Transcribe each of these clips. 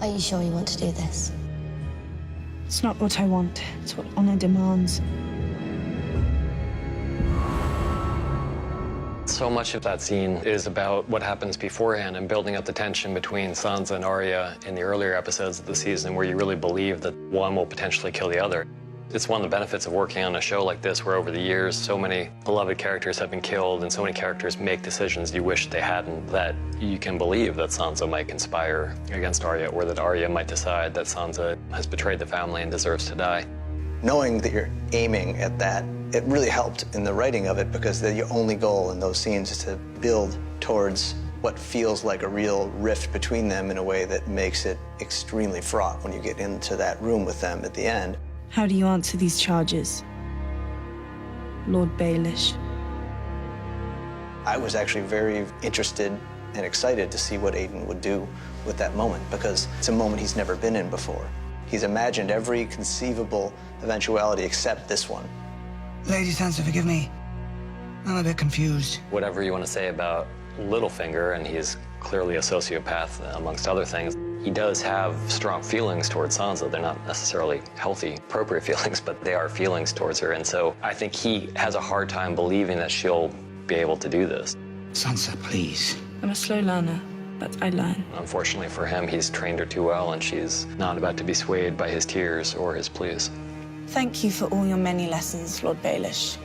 Are you sure you want to do this? It's not what I want. It's what honor demands. So much of that scene is about what happens beforehand and building up the tension between Sansa and Arya in the earlier episodes of the season where you really believe that one will potentially kill the other. It's one of the benefits of working on a show like this where over the years so many beloved characters have been killed and so many characters make decisions you wish they hadn't, that you can believe that Sansa might conspire against Arya or that Arya might decide that Sansa has betrayed the family and deserves to die. Knowing that you're aiming at that, it really helped in the writing of it because your only goal in those scenes is to build towards what feels like a real rift between them in a way that makes it extremely fraught when you get into that room with them at the end. How do you answer these charges, Lord Baelish? I was actually very interested and excited to see what Aiden would do with that moment because it's a moment he's never been in before. He's imagined every conceivable eventuality except this one. Lady Sansa, forgive me. I'm a bit confused. Whatever you want to say about Littlefinger, and he's clearly a sociopath amongst other things, he does have strong feelings towards Sansa. They're not necessarily healthy, appropriate feelings, but they are feelings towards her. And so I think he has a hard time believing that she'll be able to do this. Sansa, please. I'm a slow learner, but I learn. Unfortunately for him, he's trained her too well, and she's not about to be swayed by his tears or his pleas. Thank you for all your many lessons, Lord Baelish.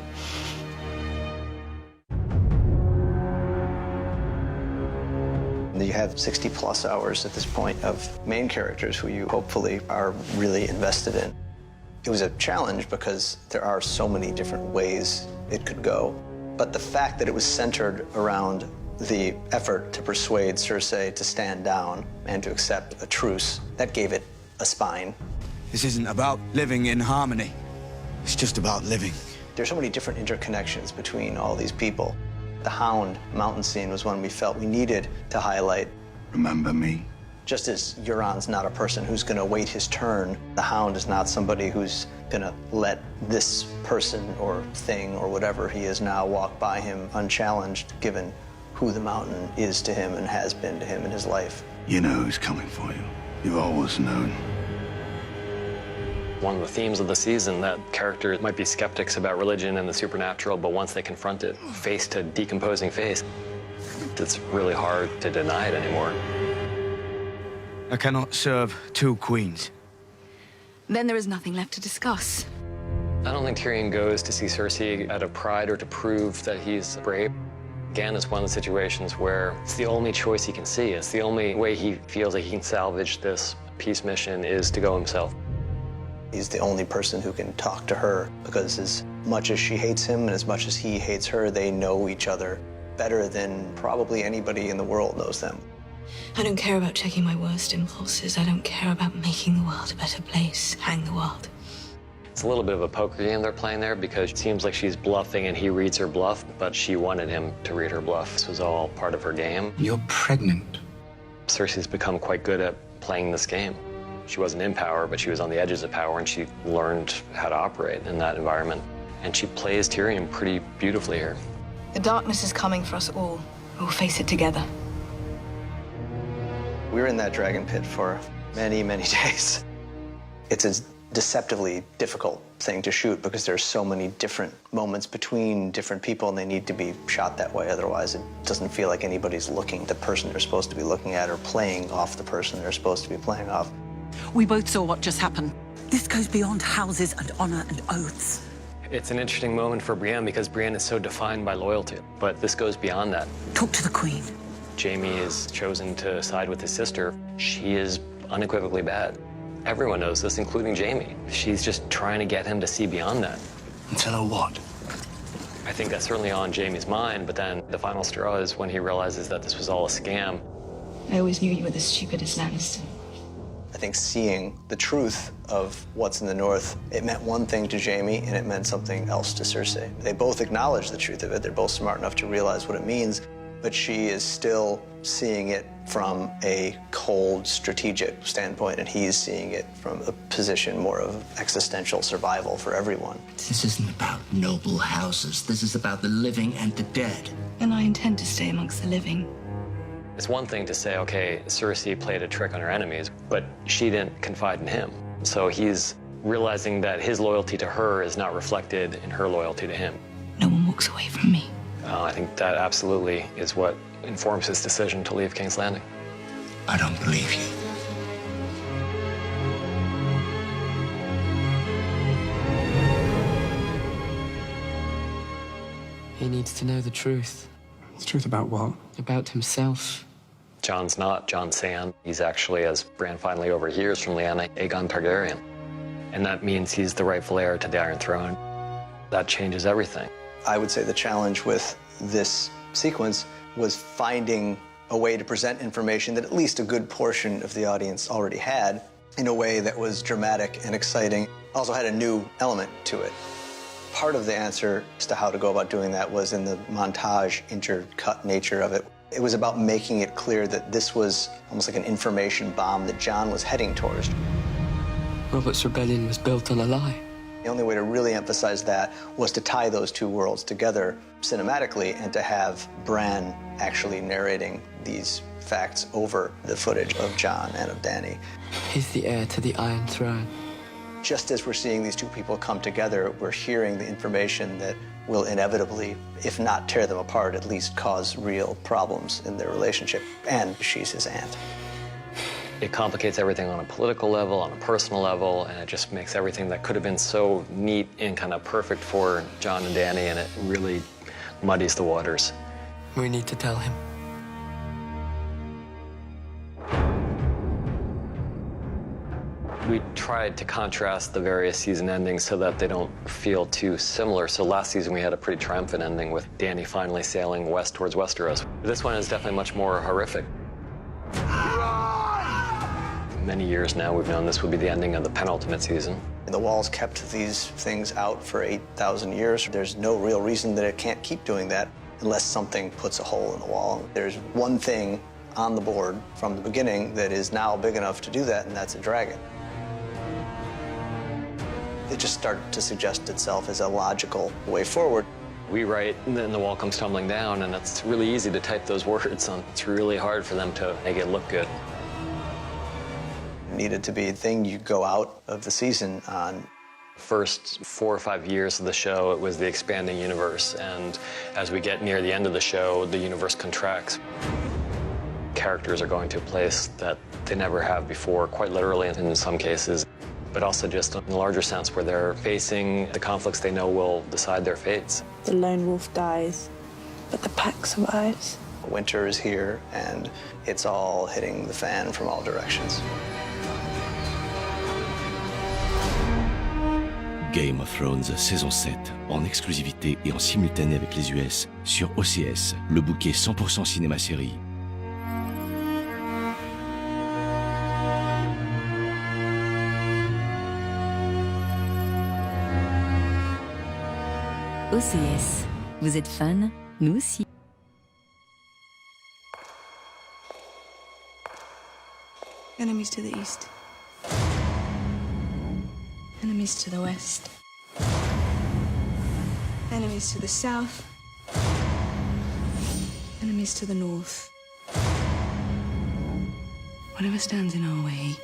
You have 60+ hours at this point of main characters who you hopefully are really invested in. It was a challenge because there are so many different ways it could go. But the fact that it was centered around the effort to persuade Cersei to stand down and to accept a truce, that gave it a spine. This isn't about living in harmony. It's just about living. There's so many different interconnections between all these people. The Hound mountain scene was one we felt we needed to highlight. Remember me? Just as Euron's not a person who's going to wait his turn, the Hound is not somebody who's going to let this person or thing or whatever he is now walk by him unchallenged, given who the mountain is to him and has been to him in his life. You know who's coming for you. You've always known. One of the themes of the season, that characters might be skeptics about religion and the supernatural, but once they confront it face to decomposing face, it's really hard to deny it anymore. I cannot serve two queens. Then there is nothing left to discuss. I don't think Tyrion goes to see Cersei out of pride or to prove that he's brave. Again, it's one of the situations where it's the only choice he can see. It's the only way he feels like he can salvage this peace mission is to go himself. He's the only person who can talk to her because as much as she hates him and as much as he hates her, they know each other better than probably anybody in the world knows them. I don't care about checking my worst impulses. I don't care about making the world a better place. Hang the world. It's a little bit of a poker game they're playing there because it seems like she's bluffing and he reads her bluff, but she wanted him to read her bluff. This was all part of her game. You're pregnant. Cersei's become quite good at playing this game. She wasn't in power, but she was on the edges of power, and she learned how to operate in that environment. And she plays Tyrion pretty beautifully here. The darkness is coming for us all. We'll face it together. We were in that dragon pit for many, many days. It's a deceptively difficult thing to shoot because there's so many different moments between different people and they need to be shot that way. Otherwise, it doesn't feel like anybody's looking at the person they're supposed to be looking at or playing off the person they're supposed to be playing off. We both saw what just happened. This goes beyond houses and honor and oaths. It's an interesting moment for Brienne because Brienne is so defined by loyalty, but this goes beyond that. Talk to the Queen. Jaime is chosen to side with his sister. She is unequivocally bad. Everyone knows this, including Jaime. She's just trying to get him to see beyond that. And tell her what? I think that's certainly on Jaime's mind, but then the final straw is when he realizes that this was all a scam. I always knew you were the stupidest Lannister. I think seeing the truth of what's in the North, it meant one thing to Jaime and it meant something else to Cersei. They both acknowledge the truth of it. They're both smart enough to realize what it means, but she is still seeing it from a cold, strategic standpoint, and he's seeing it from a position more of existential survival for everyone. This isn't about noble houses. This is about the living and the dead. And I intend to stay amongst the living. It's one thing to say, okay, Cersei played a trick on her enemies, but she didn't confide in him. So he's realizing that his loyalty to her is not reflected in her loyalty to him. No one walks away from me. I think that absolutely is what informs his decision to leave King's Landing. I don't believe you. He needs to know the truth. The truth about what? About himself. Jon's not Jon Sand. He's actually, as Bran finally overhears from Lyanna, Aegon Targaryen. And that means he's the rightful heir to the Iron Throne. That changes everything. I would say the challenge with this sequence was finding a way to present information that at least a good portion of the audience already had in a way that was dramatic and exciting, also had a new element to it. Part of the answer as to how to go about doing that was in the montage, intercut nature of it. It was about making it clear that this was almost like an information bomb that Jon was heading towards. Robert's rebellion was built on a lie. The only way to really emphasize that was to tie those two worlds together cinematically and to have Bran actually narrating these facts over the footage of Jon and of Dany. He's the heir to the Iron Throne. Just as we're seeing these two people come together, we're hearing the information that will inevitably, if not tear them apart, at least cause real problems in their relationship. And she's his aunt. It complicates everything on a political level, on a personal level, and it just makes everything that could have been so neat and kind of perfect for Jon and Dany, and it really muddies the waters. We need to tell him. We tried to contrast the various season endings so that they don't feel too similar. So last season we had a pretty triumphant ending with Dany finally sailing west towards Westeros. This one is definitely much more horrific. Many years now we've known this would be the ending of the penultimate season. The Walls kept these things out for 8,000 years. There's no real reason that it can't keep doing that unless something puts a hole in the wall. There's one thing on the board from the beginning that is now big enough to do that, and that's a dragon. It just started to suggest itself as a logical way forward. We write, and then the wall comes tumbling down, and it's really easy to type those words on. It's really hard for them to make it look good. It needed to be a thing you go out of the season on. First 4 or 5 years of the show, it was the expanding universe, and as we get near the end of the show, the universe contracts. Characters are going to a place that they never have before, quite literally in some cases, but also just in a larger sense where they're facing the conflicts they know will decide their fates. The lone wolf dies, but the pack survives. Winter is here, and it's all hitting the fan from all directions. Game of Thrones saison 7, en exclusivité et en simultané avec les US, sur OCS, le bouquet 100% cinéma-série. OCS. Vous êtes fan? Nous aussi. Enemies to the east. Enemies to the west. Enemies to the south. Enemies to the north. Whatever stands in our way,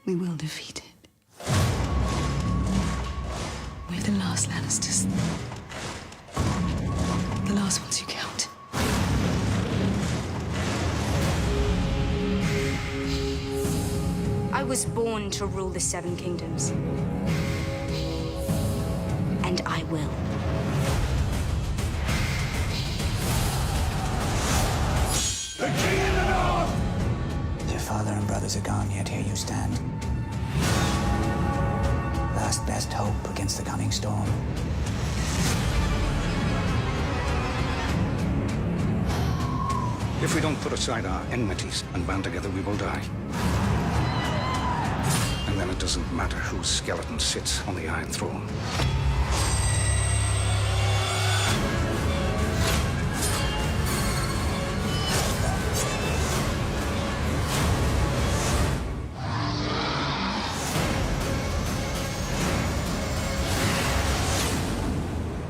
we will defeat it. We're the last Lannisters. The last ones who count. I was born to rule the Seven Kingdoms. And I will. The king in the north! Your father and brothers are gone, yet here you stand. Last best hope against the coming storm. If we don't put aside our enmities and band together, we will die. And then it doesn't matter whose skeleton sits on the Iron Throne.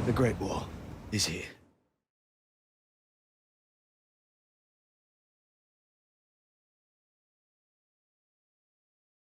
The Great Wall is here.